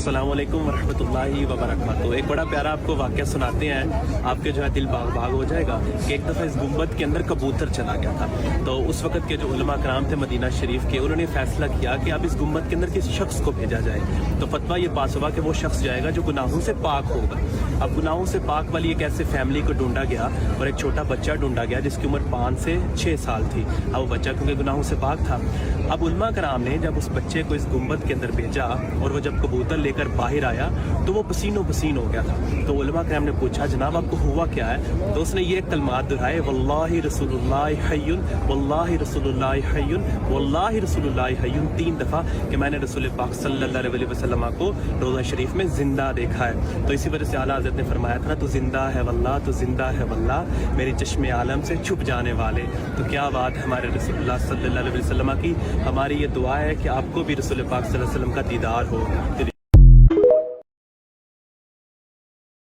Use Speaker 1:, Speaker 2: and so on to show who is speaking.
Speaker 1: अस्सलाम वालेकुम वरहमतुल्लाहि वबरकातुहू। एक बड़ा प्यारा आपको वाक़या सुनाते हैं, आपके जो है दिल बाग बाग हो जाएगा कि एक दफ़ा इस गुंबद के अंदर कबूतर चला गया था। तो उस वक़्त के जो उलमा कराम थे मदीना शरीफ के, उन्होंने फैसला किया कि अब इस गुंबद के अंदर किस शख्स को भेजा जाए। तो फतवा ये पास हुआ कि वो शख्स जाएगा जो गुनाहों से पाक होगा। अब गुनाहों से पाक वाली एक ऐसे फैमिली को ढूंढा गया और एक छोटा बच्चा ढूंढा गया जिसकी उम्र 5 से 6 साल थी। अब वो बच्चा क्योंकि गुनाहों से पाक था। अब उलमा कराम ने जब उस बच्चे को इस गुंबद के अंदर भेजा और वो जब कबूतर लेकर बाहर आया तो वो पसीनो पसीन हो गया था। तो उलमा कराम ने पूछा, जनाब आपको हुआ क्या है? तो उसने ये कलमात दोहराए, वल्लाहि रसूलुल्लाह हय्युन, वल्लाहि रसूलुल्लाह हय्युन, वल्लाहि रसूलुल्लाह हय्युन 3 दफ़ा कि मैंने रसूल पाक सल्लल्लाहु अलैहि वसल्लम को रोज़ा शरीफ में जिंदा देखा है। तो इसी वजह से आला हज़रत ने फरमाया था ना, तू जिंदा है वल्लाह, तू जिंदा है वल्लाह, मेरे चश्मे आलम से छुप जाने वाले। तो क्या बात है हमारे रसूलुल्लाह सल्लल्लाहु अलैहि वसल्लम की। हमारी ये दुआ है कि आपको भी रसूल पाक सल्लल्लाहु अलैहि वसल्लम का दीदार हो।